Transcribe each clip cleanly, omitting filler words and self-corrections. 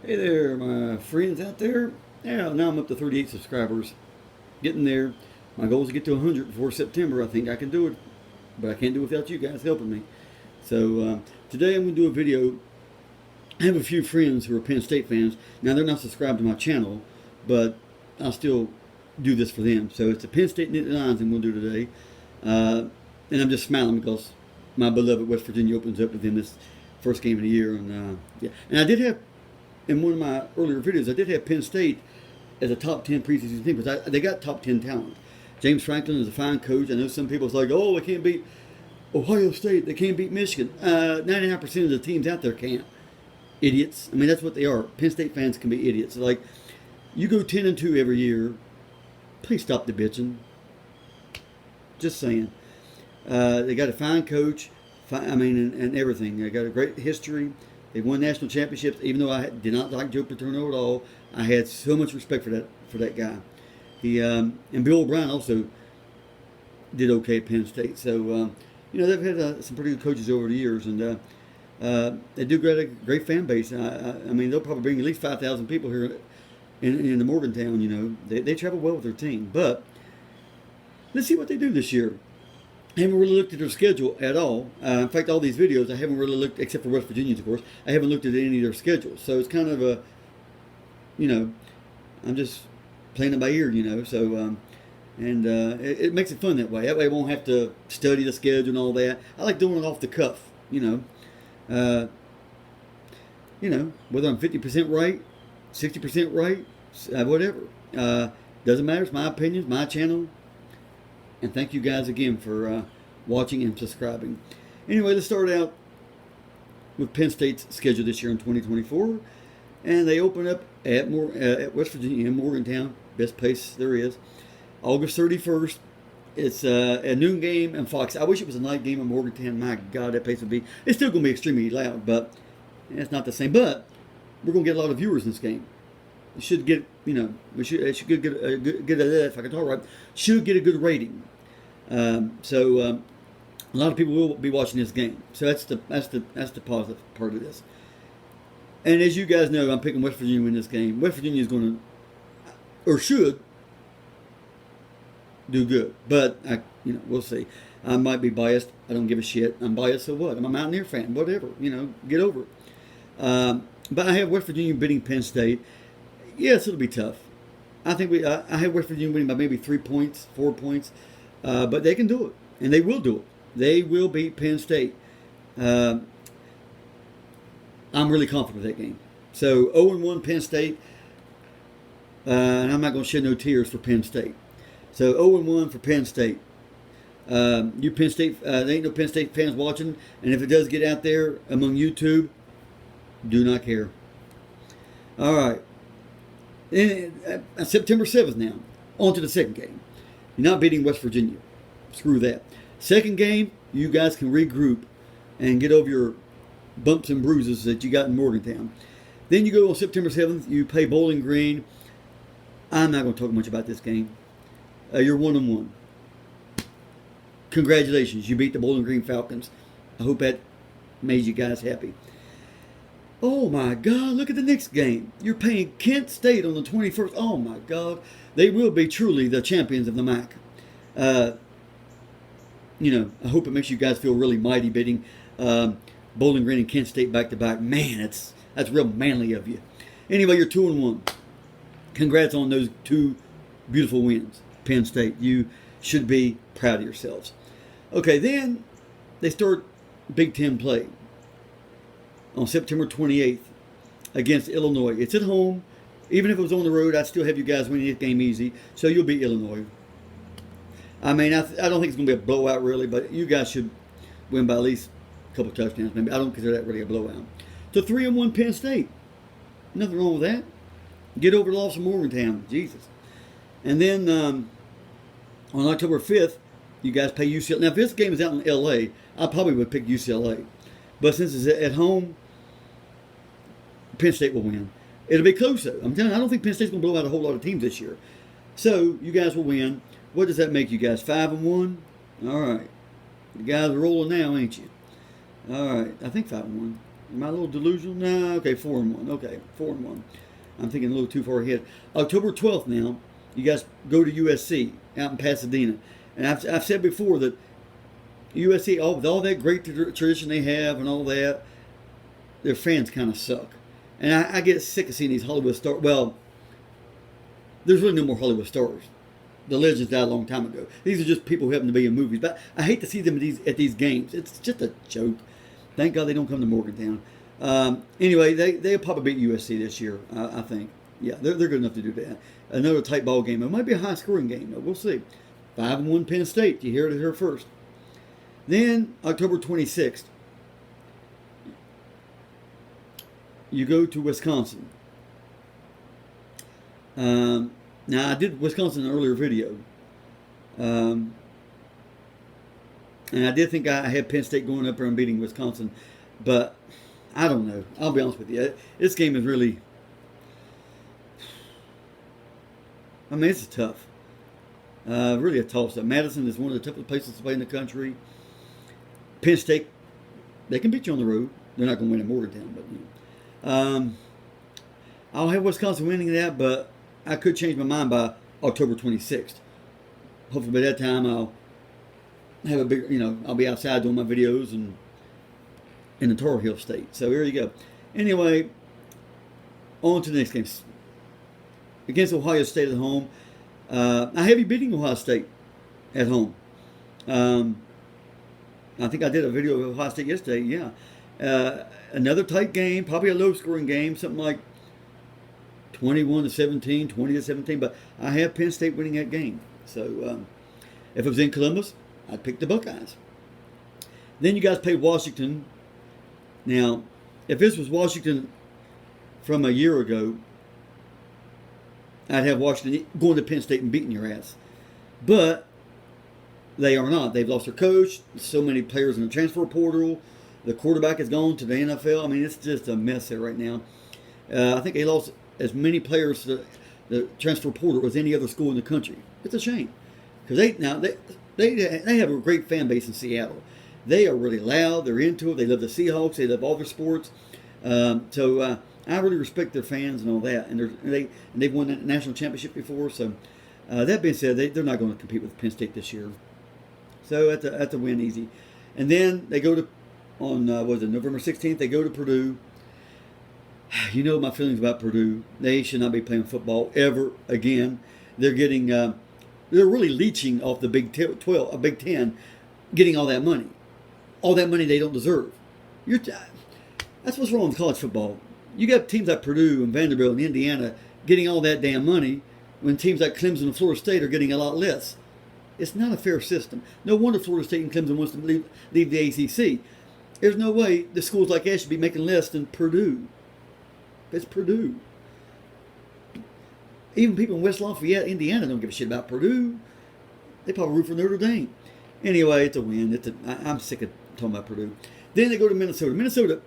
Hey there, my friends out there. Yeah, now I'm up to 38 subscribers. Getting there. My goal is to get to 100 before September. I think I can do it, but I can't do it without you guys helping me. So today I'm going to do a video. I have a few friends who are Penn State fans. Now they're not subscribed to my channel, but I'll still do this for them. So it's the Penn State Knit Lines I'm going to do today. And I'm just smiling because my beloved West Virginia opens up with them this first game of the year. And yeah, and I did have in one of my earlier videos, I did have Penn State as a top 10 preseason team because they got top 10 talent. James Franklin is a fine coach. I know some people are like, oh, they can't beat Ohio State. They can't beat Michigan. 99% of the teams out there can't. Idiots. I mean, that's what they are. Penn State fans can be idiots. Like, you go 10-2 every year. Please stop the bitching. Just saying. They got a fine coach. And everything. They got a great history. They won national championships. Even though I did not like Joe Paterno at all, I had so much respect for that guy. He and Bill O'Brien also did okay at Penn State. So they've had some pretty good coaches over the years, and they do get a great fan base. I mean, they'll probably bring at least 5,000 people here in the Morgantown. They travel well with their team. But let's see what they do this year. I haven't really looked at their schedule at all. In fact, all these videos, I haven't really looked, except for West Virginians, of course. I haven't looked at any of their schedules. So it's kind of I'm just playing it by ear, So, it makes it fun that way. That way I won't have to study the schedule and all that. I like doing it off the cuff, whether I'm 50% right, 60% right, whatever. Doesn't matter. It's my opinion, it's my channel. And thank you guys again for watching and subscribing. Anyway, let's start out with Penn State's schedule this year in 2024. And they open up at West Virginia in Morgantown, best place there is. August 31st. It's a noon game in Fox. I wish it was a night game in Morgantown. My God, that place would be. It's still going to be extremely loud, but it's not the same. But we're going to get a lot of viewers in this game. It should get, it should get a good if I can talk right, should get a good rating. So a lot of people will be watching this game. So that's the positive part of this. And as you guys know, I'm picking West Virginia to win this game. West Virginia is going to, or should, do good. But we'll see. I might be biased. I don't give a shit. I'm biased, so what? I'm a Mountaineer fan. Whatever. Get over it. But I have West Virginia beating Penn State. Yes, it'll be tough. I think I have West Virginia winning by maybe 3 points, 4 points. But they can do it. And they will do it. They will beat Penn State. I'm really confident with that game. So 0-1 Penn State. And I'm not going to shed no tears for Penn State. So 0-1 for Penn State. You Penn State, there ain't no Penn State fans watching. And if it does get out there among YouTube, do not care. All right. And, September 7th now. On to the second game. You're not beating West Virginia. Screw that. Second game, you guys can regroup and get over your bumps and bruises that you got in Morgantown. Then you go on September 7th, you play Bowling Green. I'm not going to talk much about this game. You're 1-1. Congratulations, you beat the Bowling Green Falcons. I hope that made you guys happy. Oh my God, look at the next game. You're playing Kent State on the 21st. Oh my God. They will be truly the champions of the MAC. I hope it makes you guys feel really mighty beating Bowling Green and Kent State back to back. Man, that's real manly of you. Anyway, you're 2-1. Congrats on those two beautiful wins. Penn State, you should be proud of yourselves. Okay, then they start Big Ten play on September 28th against Illinois. It's at home. Even if it was on the road, I'd still have you guys winning this game easy. So you'll beat Illinois. I mean, I don't think it's going to be a blowout really, but you guys should win by at least a couple touchdowns. Maybe I don't consider that really a blowout. So 3-1 Penn State. Nothing wrong with that. Get over the loss of Morgantown. Jesus. And then on October 5th, you guys play UCLA. Now, if this game is out in L.A., I probably would pick UCLA. But since it's at home, Penn State will win. It'll be close, though. I'm telling you, I don't think Penn State's going to blow out a whole lot of teams this year. So, you guys will win. What does that make you guys? 5-1? All right. You guys are rolling now, ain't you? All right. I think 5-1. Am I a little delusional? No, okay, 4-1. Okay, 4-1. I'm thinking a little too far ahead. October 12th now, you guys go to USC out in Pasadena. And I've said before that USC, with all that great tradition they have and all that, their fans kind of suck. And I get sick of seeing these Hollywood stars. Well, there's really no more Hollywood stars. The legends died a long time ago. These are just people who happen to be in movies. But I hate to see them at these games. It's just a joke. Thank God they don't come to Morgantown. Anyway, they'll probably beat USC this year, I think. Yeah, they're good enough to do that. Another tight ball game. It might be a high-scoring game, though. We'll see. 5-1 Penn State. You hear it here first. Then, October 26th, you go to Wisconsin. Now, I did Wisconsin in an earlier video. And I did think I had Penn State going up there and beating Wisconsin. But I don't know. I'll be honest with you. This game is really... I mean, it's tough. Really a toss-up. Madison is one of the toughest places to play in the country. Penn State, they can beat you on the road. They're not going to win in Morgantown, but... I'll have Wisconsin winning that, but I could change my mind by October 26th. Hopefully by that time I'll have a big, I'll be outside doing my videos and in the Tar Heel State. So here you go. Anyway, on to the next game. Against Ohio State at home. I have you beating Ohio State at home. I think I did a video of Ohio State yesterday. Yeah. Another tight game, probably a low-scoring game, something like 21-17, 20-17. But I have Penn State winning that game. So if it was in Columbus, I'd pick the Buckeyes. Then you guys play Washington. Now, if this was Washington from a year ago, I'd have Washington going to Penn State and beating your ass. But they are not. They've lost their coach. So many players in the transfer portal. The quarterback has gone to the NFL. I mean, it's just a mess there right now. I think they lost as many players to the transfer portal as any other school in the country. It's a shame. Because they have a great fan base in Seattle. They are really loud. They're into it. They love the Seahawks. They love all their sports. So I really respect their fans and all that. And they've won the national championship before. So that being said, they're not going to compete with Penn State this year. So that's a win easy. And then they go to, on November 16th, they go to Purdue. You know my feelings about Purdue. They should not be playing football ever again. They're getting, they're really leeching off the Big 10, getting all that money. All that money they don't deserve. That's what's wrong with college football. You got teams like Purdue and Vanderbilt and Indiana getting all that damn money when teams like Clemson and Florida State are getting a lot less. It's not a fair system. No wonder Florida State and Clemson wants to leave the ACC. There's no way the schools like that should be making less than Purdue. It's Purdue. Even people in West Lafayette, Indiana, don't give a shit about Purdue. They probably root for Notre Dame. Anyway, it's a win. I'm sick of talking about Purdue. Then they go to Minnesota.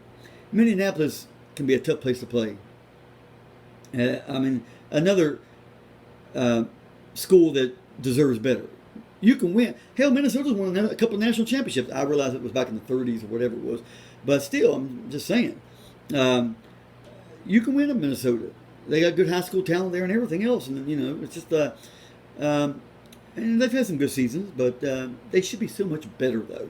Minneapolis can be a tough place to play. I mean, another school that deserves better. You can win. Hell, Minnesota's won a couple of national championships. I realize it was back in the 30s or whatever it was. But still, I'm just saying. You can win in Minnesota. They got good high school talent there and everything else. And, it's just... and they've had some good seasons, but they should be so much better, though.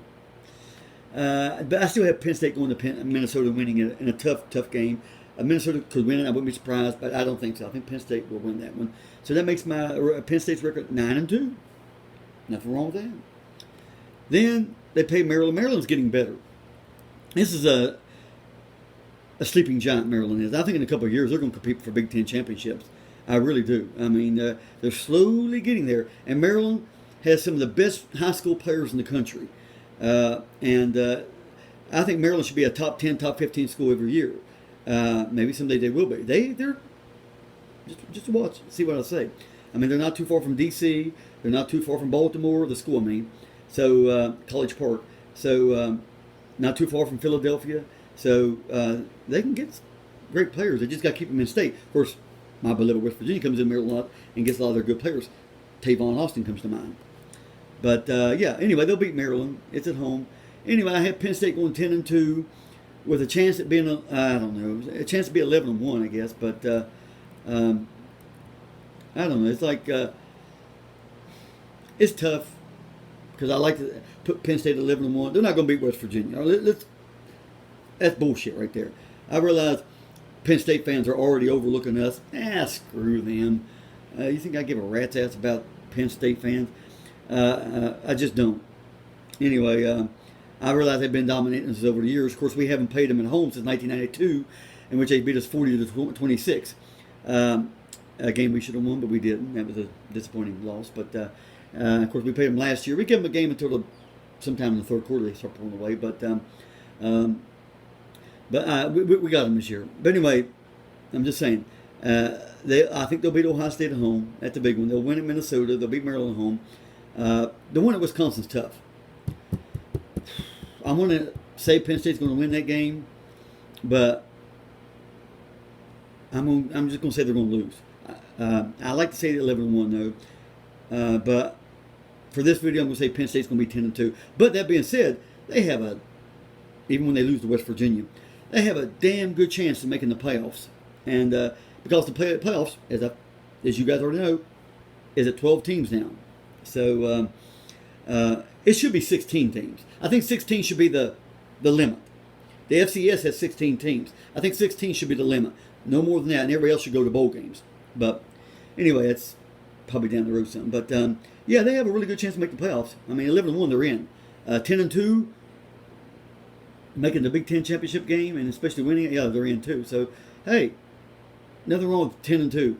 But I still have Penn State going to Minnesota winning it in a tough game. Minnesota could win it. I wouldn't be surprised, but I don't think so. I think Penn State will win that one. So that makes my Penn State's record 9-2. Nothing wrong with that. Then they play Maryland. Maryland's getting better. This is a sleeping giant, Maryland is. I think in a couple of years they're going to compete for Big Ten championships. I really do. I mean, they're slowly getting there. And Maryland has some of the best high school players in the country. And I think Maryland should be a top 10, top 15 school every year. Maybe someday they will be. They're just watch, see what I say. I mean, they're not too far from D.C. They're not too far from Baltimore, the school, I mean. So, College Park. So, not too far from Philadelphia. So, they can get great players. They just got to keep them in state. Of course, my beloved West Virginia comes in Maryland a lot and gets a lot of their good players. Tavon Austin comes to mind. But, yeah, anyway, they'll beat Maryland. It's at home. Anyway, I have Penn State going 10-2. with a chance at being, I don't know, a chance to be 11-1, I guess. But I don't know. It's like it's tough because I like to put Penn State at 11-1. They're not going to beat West Virginia. That's bullshit right there. I realize Penn State fans are already overlooking us. Screw them. You think I give a rat's ass about Penn State fans? I just don't. Anyway, I realize they've been dominating us over the years. Of course, we haven't played them at home since 1992, in which they beat us 40-26. A game we should have won, but we didn't. That was a disappointing loss. But of course, we played them last year. We gave them a game until sometime in the third quarter they start pulling away. But we got them this year. But anyway, I'm just saying. I think they'll beat Ohio State at home. That's the big one. They'll win at Minnesota. They'll beat Maryland at home. The one at Wisconsin's tough. I'm going to say Penn State's going to win that game, but I'm just going to say they're going to lose. I like to say 11-1 though, but for this video I'm going to say Penn State's going to be 10-2. But that being said, they have even when they lose to West Virginia, they have a damn good chance of making the playoffs. And because the playoffs, as you guys already know, is at 12 teams now. So it should be 16 teams. I think 16 should be the limit. The FCS has 16 teams. I think 16 should be the limit. No more than that, and everybody else should go to bowl games. But anyway, that's probably down the road something. But yeah, they have a really good chance to make the playoffs. I mean, 11-1, they're in. 10-2, making the Big Ten championship game, and especially winning it, yeah, they're in too. So, hey, nothing wrong with 10-2.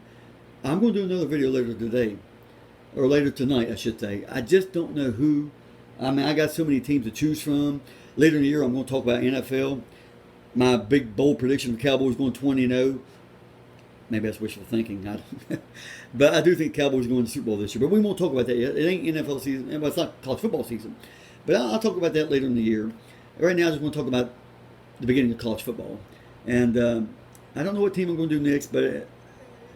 I'm going to do another video later today, or later tonight, I should say. I just don't know who. I mean, I got so many teams to choose from. Later in the year, I'm going to talk about NFL. My big bold prediction of the Cowboys going 20-0. Maybe that's wishful thinking. But I do think Cowboys are going to the Super Bowl this year. But we won't talk about that yet. It ain't NFL season. Well, it's not college football season. But I'll talk about that later in the year. Right now, I just want to talk about the beginning of college football. And I don't know what team I'm going to do next, but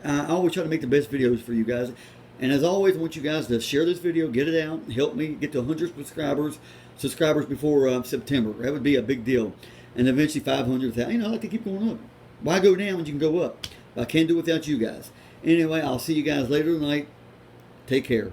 I always try to make the best videos for you guys. And as always, I want you guys to share this video, get it out, help me get to 100 subscribers before September. That would be a big deal. And eventually 500. I like to keep going up. Why go down when you can go up? I can't do it without you guys. Anyway, I'll see you guys later tonight. Take care.